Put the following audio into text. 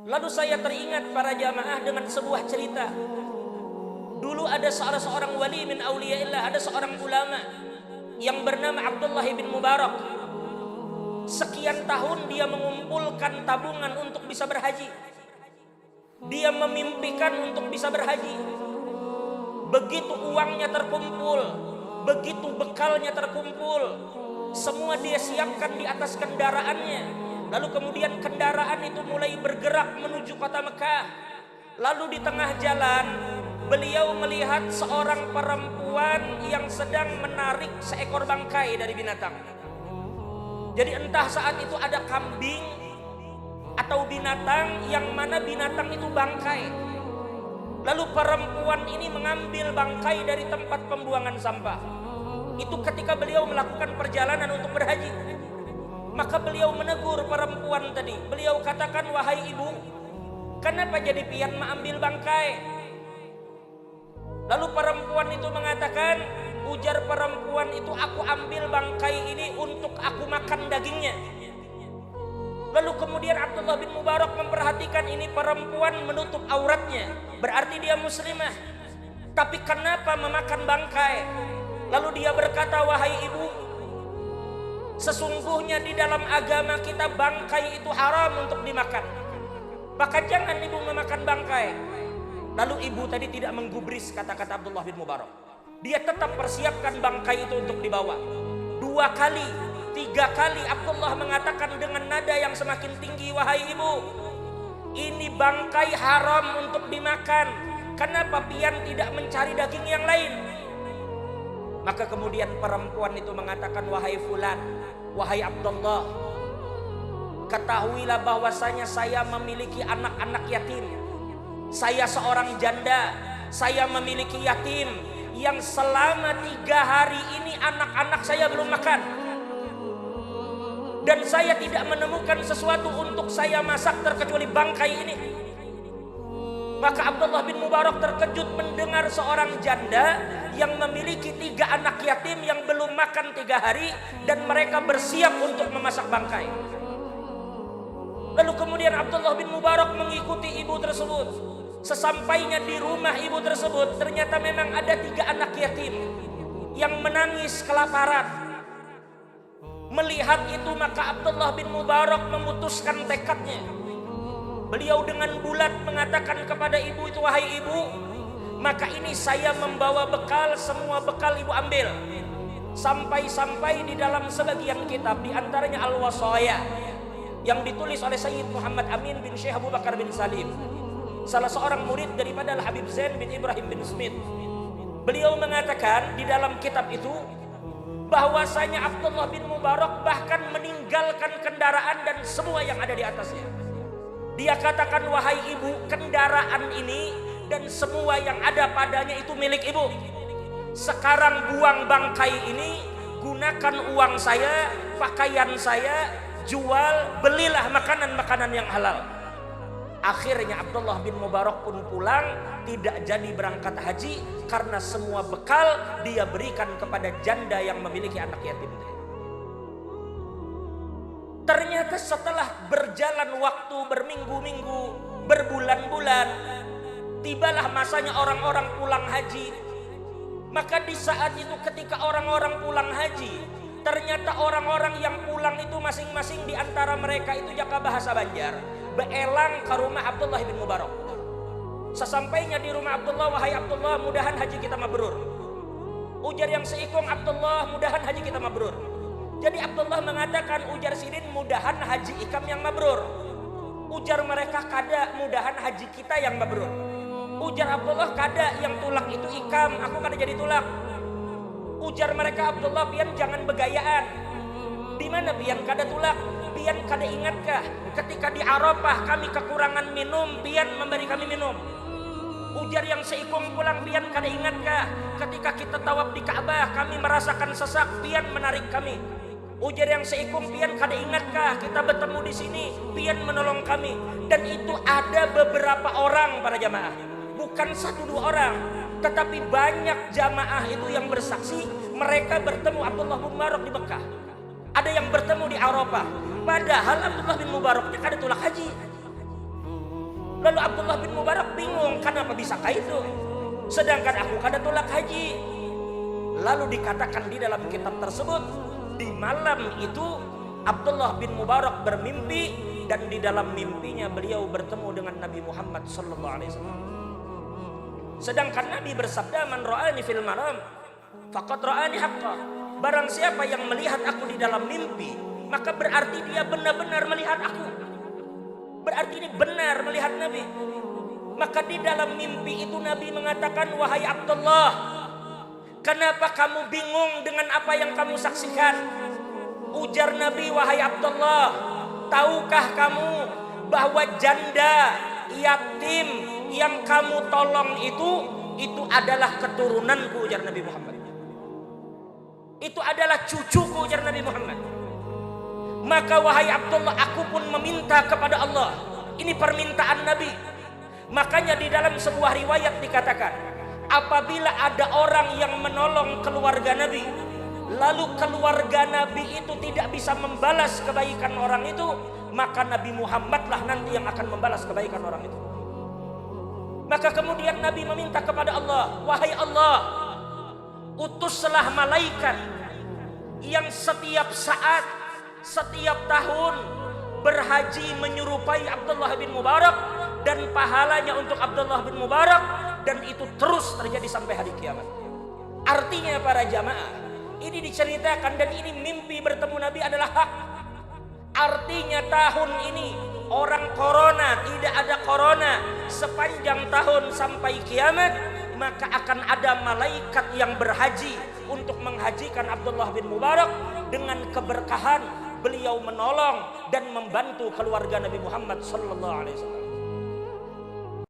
Lalu saya teringat para jamaah dengan sebuah cerita. Dulu ada seorang wali min auliyaillah, ada seorang ulama yang bernama Abdullah bin Mubarak. Sekian tahun dia mengumpulkan tabungan untuk bisa berhaji. Dia memimpikan untuk bisa berhaji. Begitu uangnya terkumpul, begitu bekalnya terkumpul, semua dia siapkan di atas kendaraannya. Lalu kemudian kendaraan itu mulai bergerak menuju kota Mekah. Lalu di tengah jalan beliau melihat seorang perempuan yang sedang menarik seekor bangkai dari binatang. Jadi entah saat itu ada kambing atau binatang, yang mana binatang itu bangkai. Lalu perempuan ini mengambil bangkai dari tempat pembuangan sampah. Itu ketika beliau melakukan perjalanan untuk berhaji. Maka beliau menegur perempuan tadi. Beliau katakan, wahai ibu, kenapa jadi pian mengambil bangkai? Lalu perempuan itu mengatakan, ujar perempuan itu, aku ambil bangkai ini untuk aku makan dagingnya. Lalu kemudian Abdullah bin Mubarak memperhatikan ini perempuan menutup auratnya, berarti dia muslimah. Tapi kenapa memakan bangkai? Lalu dia berkata, wahai ibu, sesungguhnya di dalam agama kita bangkai itu haram untuk dimakan. Maka jangan ibu memakan bangkai. Lalu ibu tadi tidak menggubris kata-kata Abdullah bin Mubarak. Dia tetap persiapkan bangkai itu untuk dibawa. 2 kali, 3 kali Abdullah mengatakan dengan nada yang semakin tinggi, wahai ibu, ini bangkai haram untuk dimakan. Kenapa pian tidak mencari daging yang lain? Maka kemudian perempuan itu mengatakan, wahai fulan, wahai Abdullah, ketahuilah bahwasanya saya memiliki anak-anak yatim. Saya seorang janda, saya memiliki yatim yang selama 3 hari ini anak-anak saya belum makan. Dan saya tidak menemukan sesuatu untuk saya masak terkecuali bangkai ini. Maka Abdullah bin Mubarak terkejut mendengar seorang janda yang memiliki 3 anak yatim yang belum makan 3 hari dan mereka bersiap untuk memasak bangkai. Lalu kemudian Abdullah bin Mubarak mengikuti ibu tersebut. Sesampainya di rumah ibu tersebut, ternyata memang ada 3 anak yatim yang menangis kelaparan. Melihat itu maka Abdullah bin Mubarak memutuskan tekadnya. Beliau dengan bulat mengatakan kepada ibu itu, wahai ibu, maka ini saya membawa bekal, semua bekal ibu ambil. Sampai-sampai di dalam sebagian kitab, di antaranya Al-Wasaya yang ditulis oleh Sayyid Muhammad Amin bin Syekh Abu Bakar bin Salim, salah seorang murid daripada Al-Habib Zain bin Ibrahim bin Smith. Beliau mengatakan di dalam kitab itu bahwasanya Abdullah bin Mubarak bahkan meninggalkan kendaraan dan semua yang ada di atasnya. Dia katakan, wahai ibu, kendaraan ini dan semua yang ada padanya itu milik ibu. Sekarang buang bangkai ini, gunakan uang saya, pakaian saya, jual, belilah makanan-makanan yang halal. Akhirnya Abdullah bin Mubarak pun pulang, tidak jadi berangkat haji karena semua bekal dia berikan kepada janda yang memiliki anak yatim. Ternyata setelah berjalan waktu berminggu-minggu, berbulan-bulan, tibalah masanya orang-orang pulang haji. Maka di saat itu ketika orang-orang pulang haji, ternyata orang-orang yang pulang itu masing-masing di antara mereka itu jaka bahasa Banjar, beelang ke rumah Abdullah bin Mubarak. Sesampainya di rumah Abdullah, wahai Abdullah, mudahan haji kita mabrur. Ujar yang seikung, Abdullah, mudahan haji kita mabrur. Jadi Abdullah mengatakan, ujar sidin, mudahan haji ikam yang mabrur. Ujar mereka, kada, mudahan haji kita yang mabrur. Ujar Abdullah, kada, yang tulak itu ikam, aku kada jadi tulak. Ujar mereka, Abdullah, pian jangan begayaan. Di mana pian kada tulak? Pian kada ingatkah ketika di Arafah kami kekurangan minum, pian memberi kami minum? Ujar yang seikung pulang, pian kada ingatkah ketika kita tawaf di Ka'bah kami merasakan sesak, pian menarik kami? Ujar yang seikung, pian kada ingatkah kita bertemu di sini, pian menolong kami? Dan itu ada beberapa orang para jamaah, bukan 1-2 orang, tetapi banyak jamaah itu yang bersaksi mereka bertemu Abdullah bin Mubarak di Mekah. Ada yang bertemu di Arafah, padahal Abdullah bin Mubarak kada tulak haji. Lalu Abdullah bin Mubarak bingung, kenapa bisakah itu? Sedangkan aku kada tolak haji. Lalu dikatakan di dalam kitab tersebut, di malam itu Abdullah bin Mubarak bermimpi, dan di dalam mimpinya beliau bertemu dengan Nabi Muhammad sallallahu alaihi wasallam. Sedangkan Nabi bersabda, man ra'ani fil manam faqad ra'ani haqqan. Barang siapa yang melihat aku di dalam mimpi, maka berarti dia benar-benar melihat aku. Berarti ini benar melihat Nabi. Maka di dalam mimpi itu Nabi mengatakan, wahai Abdullah, kenapa kamu bingung dengan apa yang kamu saksikan? Ujar Nabi, wahai Abdullah, tahukah kamu bahwa janda, yatim yang kamu tolong itu adalah keturunanku, ujar Nabi Muhammad. Itu adalah cucuku, ujar Nabi Muhammad. Maka wahai Abdullah, aku pun meminta kepada Allah. Ini permintaan Nabi. Makanya di dalam sebuah riwayat dikatakan, apabila ada orang yang menolong keluarga Nabi, lalu keluarga Nabi itu tidak bisa membalas kebaikan orang itu, maka Nabi Muhammadlah nanti yang akan membalas kebaikan orang itu. Maka kemudian Nabi meminta kepada Allah, wahai Allah, utuslah malaikat yang setiap saat, setiap tahun berhaji menyerupai Abdullah bin Mubarak, dan pahalanya untuk Abdullah bin Mubarak, dan itu terus terjadi sampai hari kiamat. Artinya para jamaah, ini diceritakan dan ini mimpi bertemu Nabi adalah hak. Artinya tahun ini orang corona, tidak ada corona sepanjang tahun sampai kiamat, maka akan ada malaikat yang berhaji untuk menghajikan Abdullah bin Mubarak dengan keberkahan beliau menolong dan membantu keluarga Nabi Muhammad sallallahu alaihi wasallam.